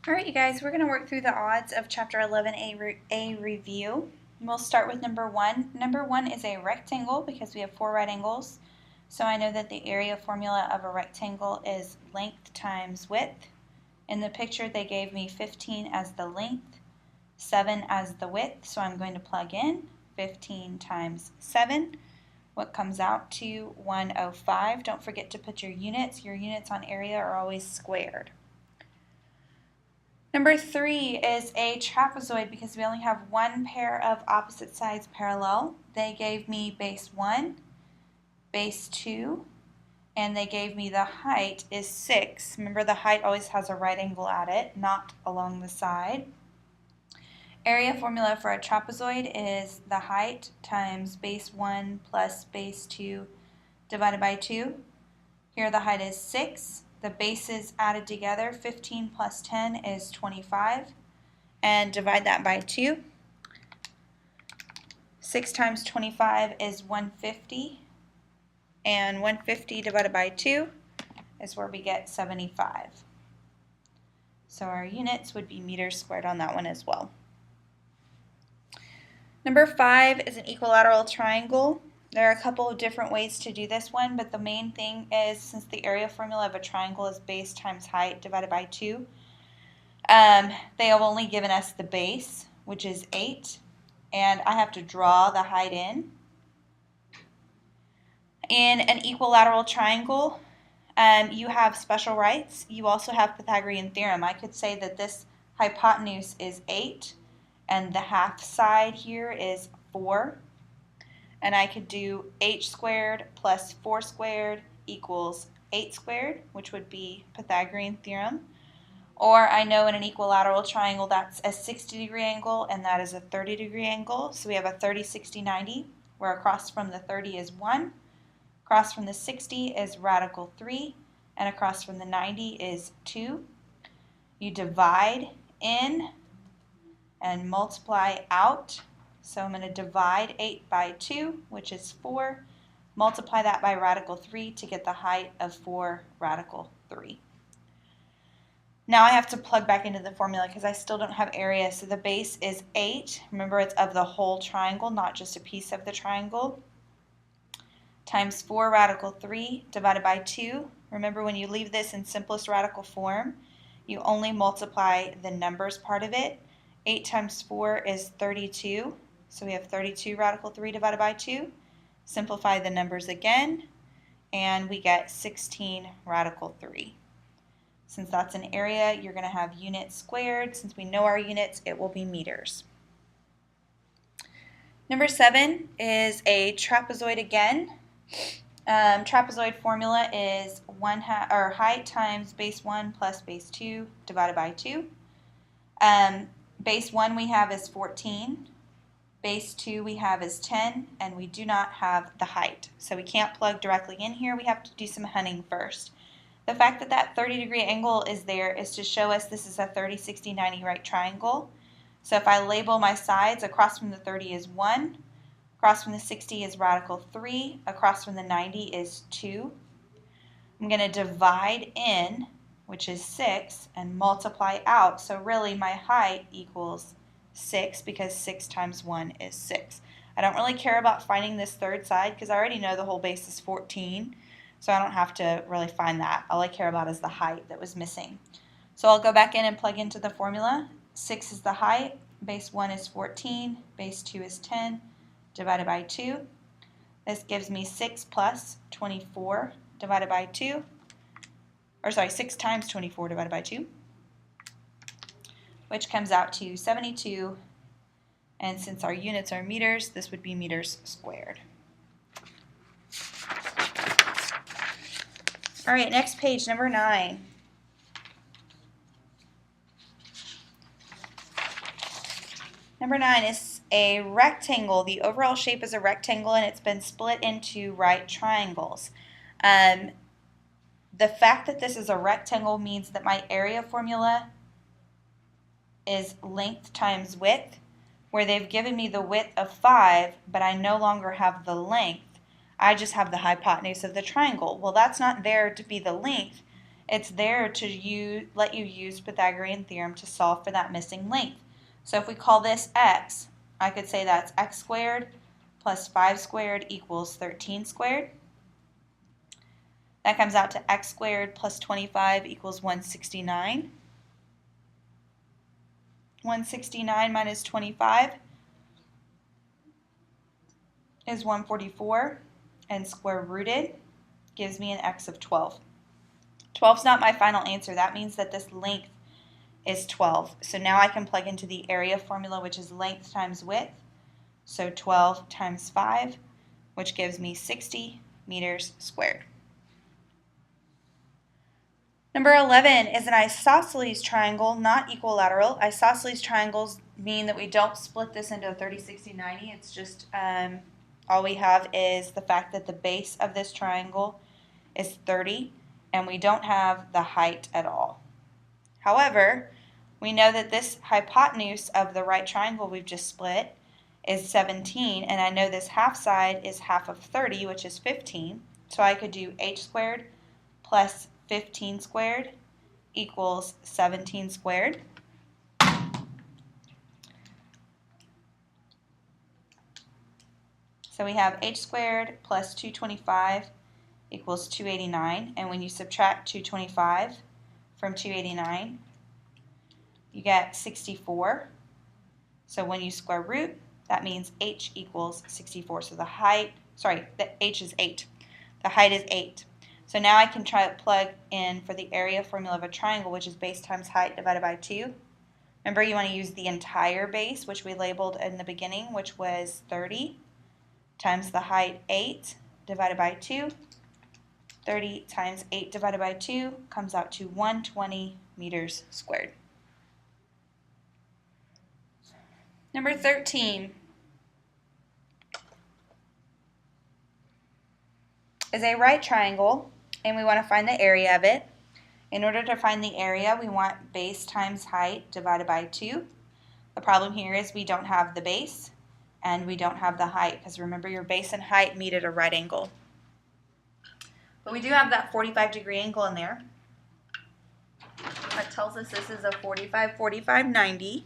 Alright, you guys, we're going to work through the odds of Chapter 11A review. We'll start with number 1. Number 1 is a rectangle because we have 4 right angles. So I know that the area formula of a rectangle is length times width. In the picture, they gave me 15 as the length, 7 as the width. So I'm going to plug in 15 times 7. What comes out to 105. Don't forget to put your units. Your units on area are always squared. Number 3 is a trapezoid because we only have one pair of opposite sides parallel. They gave me base 1, base 2, and they gave me the height is 6. Remember, the height always has a right angle at it, not along the side. Area formula for a trapezoid is the height times base 1 plus base 2 divided by 2. Here the height is 6. The bases added together, 15 plus 10 is 25, and divide that by 2. 6 times 25 is 150, and 150 divided by 2 is where we get 75. So our units would be meters squared on that one as well. Number 5 is an equilateral triangle. There are a couple of different ways to do this one, but the main thing is, since the area formula of a triangle is base times height divided by 2, they have only given us the base, which is 8, and I have to draw the height in. In an equilateral triangle, you have special rights. You also have Pythagorean theorem. I could say that this hypotenuse is 8, and the half side here is 4. And I could do h squared plus 4 squared equals 8 squared, which would be Pythagorean theorem. Or I know in an equilateral triangle that's a 60-degree angle and that is a 30-degree angle. So we have a 30, 60, 90, where across from the 30 is 1, across from the 60 is radical 3, and across from the 90 is 2. You divide in and multiply out. So I'm going to divide 8 by 2, which is 4, multiply that by radical 3 to get the height of 4 radical 3. Now I have to plug back into the formula because I still don't have area. So the base is 8. Remember, it's of the whole triangle, not just a piece of the triangle. Times 4 radical 3 divided by 2. Remember, when you leave this in simplest radical form, you only multiply the numbers part of it. 8 times 4 is 32. So we have 32 radical 3 divided by 2. Simplify the numbers again, and we get 16 radical 3. Since that's an area, you're going to have units squared. Since we know our units, it will be meters. Number 7 is a trapezoid again. Trapezoid formula is height times base 1 plus base 2 divided by 2. Base 1 we have is 14. Base 2 we have is 10, and we do not have the height. So we can't plug directly in here. We have to do some hunting first. The fact that that 30-degree angle is there is to show us this is a 30, 60, 90 right triangle. So if I label my sides, across from the 30 is 1, across from the 60 is radical 3, across from the 90 is 2. I'm going to divide in, which is 6, and multiply out. So really my height equals 6 because 6 times 1 is 6. I don't really care about finding this third side because I already know the whole base is 14, so I don't have to really find that. All I care about is the height that was missing. So I'll go back in and plug into the formula. 6 is the height, base 1 is 14, base 2 is 10, divided by 2. This gives me 6 plus 24 divided by 2, or sorry, 6 times 24 divided by 2, which comes out to 72, and since our units are meters, this would be meters squared. All right, next page, number 9. Number 9 is a rectangle. The overall shape is a rectangle, and it's been split into right triangles. The fact that this is a rectangle means that my area formula is length times width, where they've given me the width of 5, but I no longer have the length. I just have the hypotenuse of the triangle. Well, that's not there to be the length. It's there to let you use Pythagorean theorem to solve for that missing length. So if we call this x, I could say that's x squared plus 5 squared equals 13 squared. That comes out to x squared plus 25 equals 169. 169 minus 25 is 144, and square rooted gives me an x of 12. 12 is not my final answer. That means that this length is 12. So now I can plug into the area formula, which is length times width. So 12 times 5, which gives me 60 meters squared. Number 11 is an isosceles triangle, not equilateral. Isosceles triangles mean that we don't split this into a 30, 60, 90. It's just all we have is the fact that the base of this triangle is 30, and we don't have the height at all. However, we know that this hypotenuse of the right triangle we've just split is 17, and I know this half side is half of 30, which is 15. So I could do h squared plus 15 squared equals 17 squared. So we have h squared plus 225 equals 289, and when you subtract 225 from 289, you get 64. So when you square root, that means h equals 64. So the h is 8. The height is 8. So now I can try to plug in for the area formula of a triangle, which is base times height divided by 2. Remember, you want to use the entire base, which we labeled in the beginning, which was 30, times the height 8 divided by 2. 30 times 8 divided by 2 comes out to 120 meters squared. Number 13 is a right triangle, and we want to find the area of it. In order to find the area, we want base times height divided by 2. The problem here is we don't have the base and we don't have the height, because remember, your base and height meet at a right angle. But we do have that 45-degree angle in there. That tells us this is a 45, 45, 90.